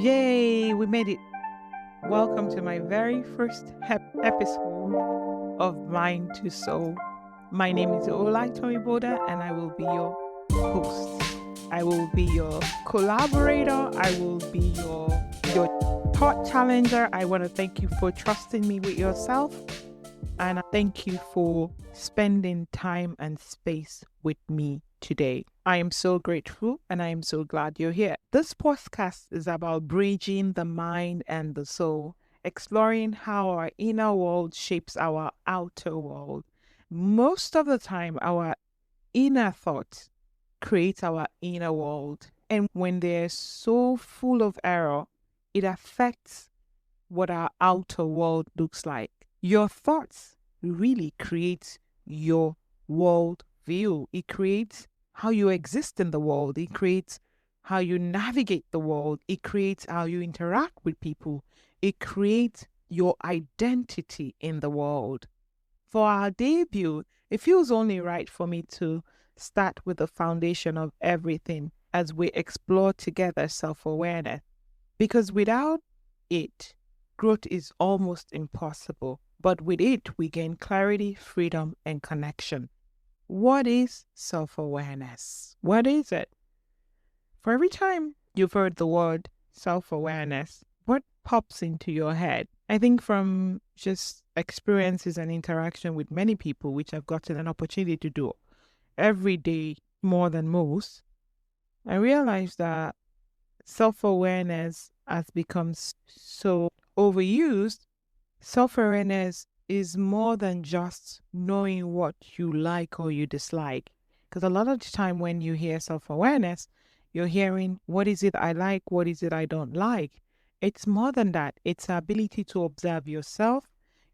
Yay, we made it. Welcome to my very first episode of Mind to Soul. My name is Olai Boda, and I will be your host. I will be your collaborator. I will be your thought challenger. I want to thank you for trusting me with yourself, and I thank you for spending time and space with me today. I am so grateful and I am so glad you're here. This podcast is about bridging the mind and the soul, exploring how our inner world shapes our outer world. Most of the time, our inner thoughts create our inner world. And when they're so full of error, it affects what our outer world looks like. Your thoughts really create your world view. It creates how you exist in the world. It creates how you navigate the world. It creates how you interact with people. It creates your identity in the world. For our debut, it feels only right for me to start with the foundation of everything as we explore together self-awareness. Because without it, growth is almost impossible. But with it, we gain clarity, freedom, and connection. What is self-awareness? What is it? For every time you've heard the word self-awareness, what pops into your head? I think from just experiences and interaction with many people, which I've gotten an opportunity to do every day more than most, I realized that self-awareness has become so overused. Self-awareness is more than just knowing what you like or you dislike. Because a lot of the time when you hear self-awareness, you're hearing, what is it I like? What is it I don't like? It's more than that. It's the ability to observe yourself,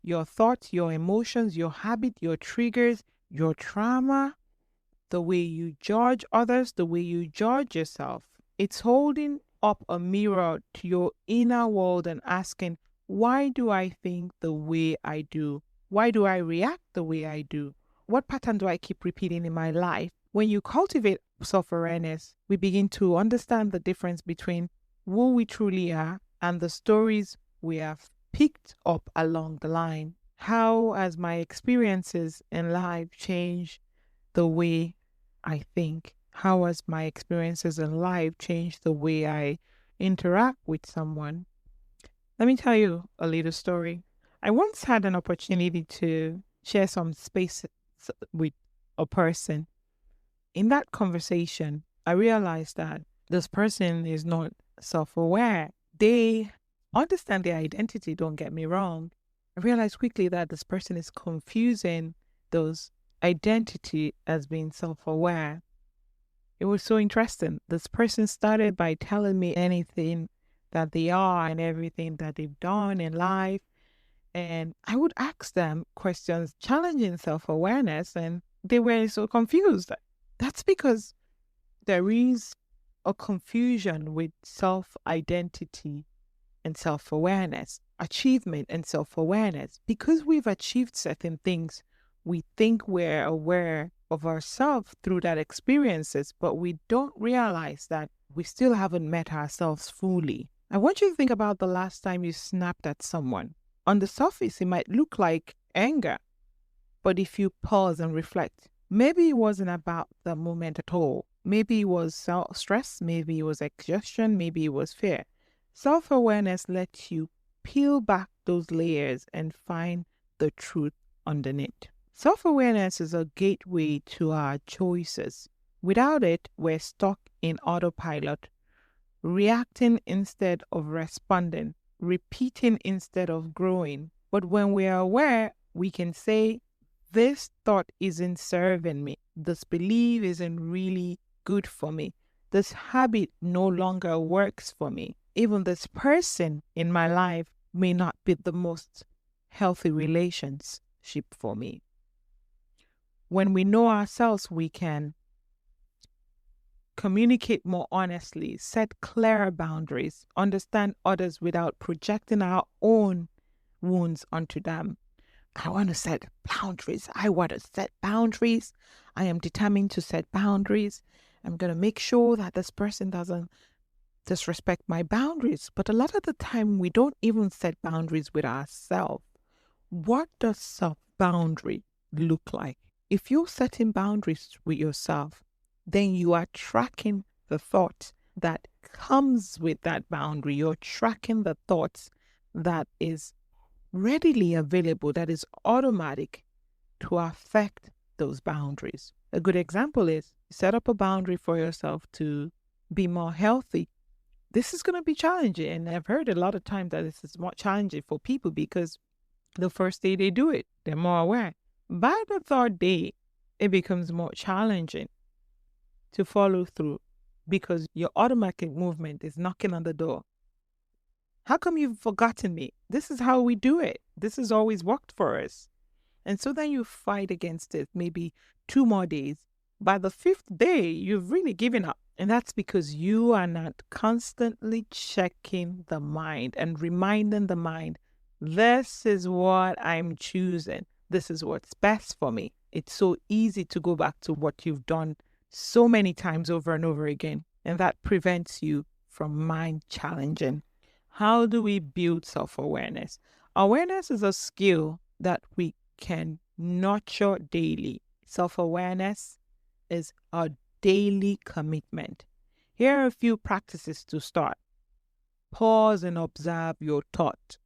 your thoughts, your emotions, your habit, your triggers, your trauma, the way you judge others, the way you judge yourself. It's holding up a mirror to your inner world and asking, why do I think the way I do? Why do I react the way I do? What pattern do I keep repeating in my life? When you cultivate self-awareness, we begin to understand the difference between who we truly are and the stories we have picked up along the line. How has my experiences in life changed the way I think? How has my experiences in life changed the way I interact with someone? Let me tell you a little story. I once had an opportunity to share some space with a person. In that conversation, I realized that this person is not self-aware. They understand their identity, don't get me wrong. I realized quickly that this person is confusing those identity as being self-aware. It was so interesting. This person started by telling me anything that they are and everything that they've done in life. And I would ask them questions challenging self-awareness, and they were so confused. That's because there is a confusion with self-identity and self-awareness, achievement and self-awareness. Because we've achieved certain things, we think we're aware of ourselves through that experiences, but we don't realize that we still haven't met ourselves fully. I want you to think about the last time you snapped at someone. On the surface, it might look like anger, but if you pause and reflect, maybe it wasn't about the moment at all. Maybe it was stress, maybe it was exhaustion, maybe it was fear. Self-awareness lets you peel back those layers and find the truth underneath. Self-awareness is a gateway to our choices. Without it, we're stuck in autopilot, reacting instead of responding, repeating instead of growing. But when we are aware, we can say, this thought isn't serving me. This belief isn't really good for me. This habit no longer works for me. Even this person in my life may not be the most healthy relationship for me. When we know ourselves, we can communicate more honestly, set clearer boundaries, understand others without projecting our own wounds onto them. I want to set boundaries. I want to set boundaries. I am determined to set boundaries. I'm going to make sure that this person doesn't disrespect my boundaries. But a lot of the time, we don't even set boundaries with ourselves. What does self-boundary look like? If you're setting boundaries with yourself, then you are tracking the thought that comes with that boundary. You're tracking the thoughts that is readily available, that is automatic to affect those boundaries. A good example is set up a boundary for yourself to be more healthy. This is going to be challenging. And I've heard a lot of times that this is more challenging for people because the first day they do it, they're more aware. By the third day, it becomes more challenging to follow through because your automatic movement is knocking on the door. How come you've forgotten me? This is how we do it. This has always worked for us. And so then you fight against it, maybe 2 more days. By the 5th day, you've really given up. And that's because you are not constantly checking the mind and reminding the mind, this is what I'm choosing. This is what's best for me. It's so easy to go back to what you've done so many times over and over again. And that prevents you from mind challenging. How do we build self-awareness? Awareness is a skill that we can nurture daily. Self-awareness is a daily commitment. Here are a few practices to start. Pause and observe your thought.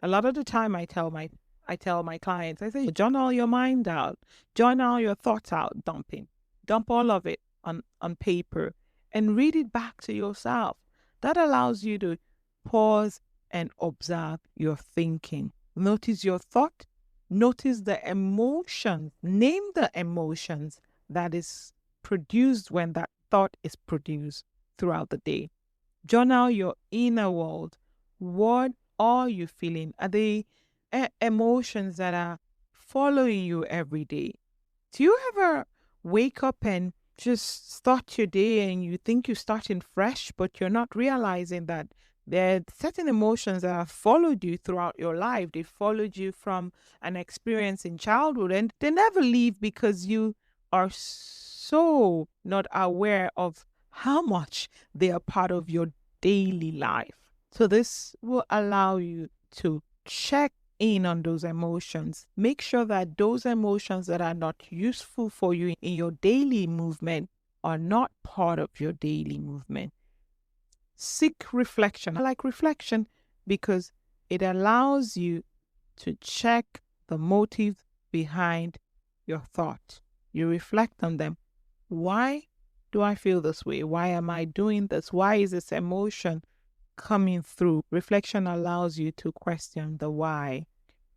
A lot of the time I tell my clients, I say, journal your mind out, journal your thoughts out, dump all of it on paper and read it back to yourself. That allows you to pause and observe your thinking. Notice your thought. Notice the emotion. Name the emotions that is produced when that thought is produced throughout the day. Journal your inner world. What are you feeling? Are they emotions that are following you every day? Do you ever wake up and just start your day and you think you're starting fresh, but you're not realizing that there are certain emotions that have followed you throughout your life? They followed you from an experience in childhood and they never leave because you are so not aware of how much they are part of your daily life. So this will allow you to check in on those emotions. Make sure that those emotions that are not useful for you in your daily movement are not part of your daily movement. Seek reflection. I like reflection because it allows you to check the motive behind your thought. You reflect on them. Why do I feel this way? Why am I doing this? Why is this emotion coming through? Reflection allows you to question the why.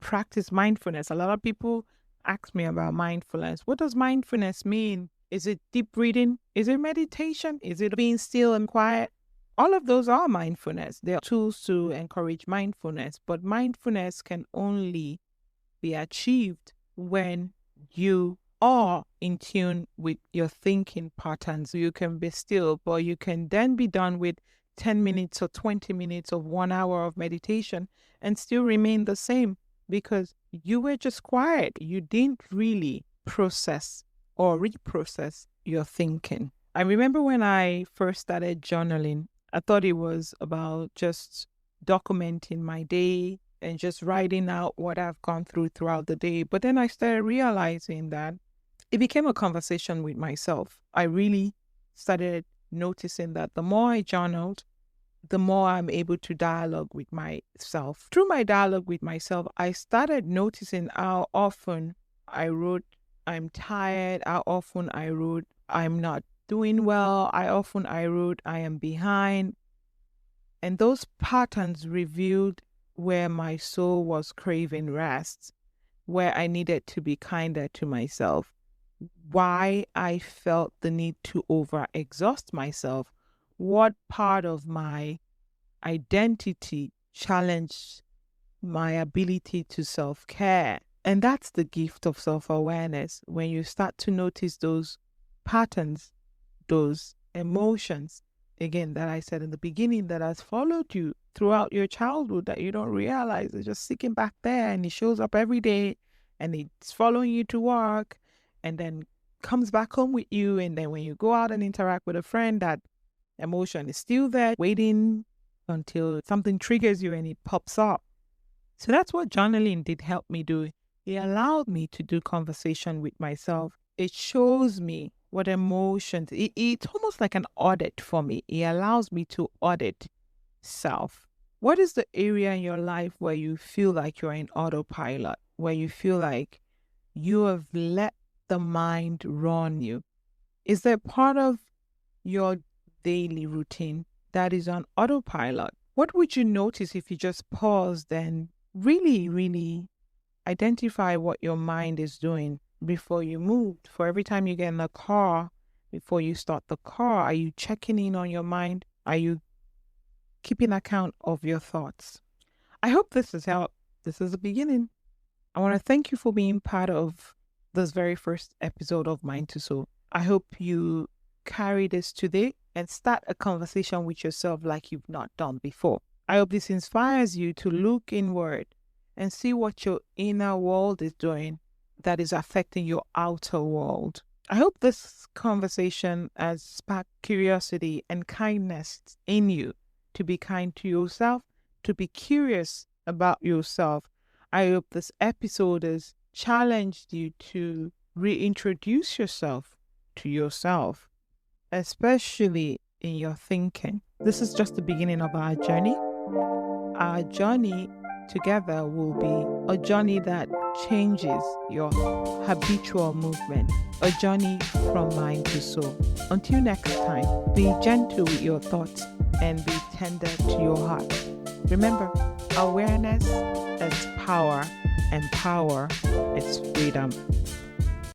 Practice mindfulness. A lot of people ask me about mindfulness. What does mindfulness mean? Is it deep breathing? Is it meditation? Is it being still and quiet? All of those are mindfulness. They are tools to encourage mindfulness, but mindfulness can only be achieved when you are in tune with your thinking patterns. You can be still, but you can then be done with 10 minutes or 20 minutes of 1 hour of meditation and still remain the same because you were just quiet. You didn't really process or reprocess your thinking. I remember when I first started journaling, I thought it was about just documenting my day and just writing out what I've gone through throughout the day. But then I started realizing that it became a conversation with myself. I really started noticing that the more I journaled, the more I'm able to dialogue with myself. Through my dialogue with myself, I started noticing how often I wrote, I'm tired, how often I wrote, I'm not doing well, how often I wrote, I am behind. And those patterns revealed where my soul was craving rest, where I needed to be kinder to myself, why I felt the need to overexhaust myself, what part of my identity challenged my ability to self-care. And that's the gift of self-awareness. When you start to notice those patterns, those emotions, again, that I said in the beginning, that has followed you throughout your childhood that you don't realize, it's just sitting back there and it shows up every day and it's following you to work and then comes back home with you. And then when you go out and interact with a friend, that emotion is still there, waiting until something triggers you and it pops up. So that's what journaling did help me do. It allowed me to do conversation with myself. It shows me what emotions, it's almost like an audit for me. It allows me to audit self. What is the area in your life where you feel like you're in autopilot, where you feel like you have let the mind run you? Is there part of your daily routine that is on autopilot? What would you notice if you just paused and really, really identify what your mind is doing before you moved? For every time you get in the car, before you start the car, are you checking in on your mind? Are you keeping account of your thoughts? I hope this has helped. This is the beginning. I want to thank you for being part of this very first episode of Mind to Soul. I hope you carry this today and start a conversation with yourself like you've not done before. I hope this inspires you to look inward and see what your inner world is doing that is affecting your outer world. I hope this conversation has sparked curiosity and kindness in you to be kind to yourself, to be curious about yourself. I hope this episode has challenged you to reintroduce yourself to yourself, especially in your thinking. This is just the beginning of our journey. Our journey together will be a journey that changes your habitual movement, a journey from mind to soul. Until next time, be gentle with your thoughts and be tender to your heart. Remember, awareness is power, and power is freedom.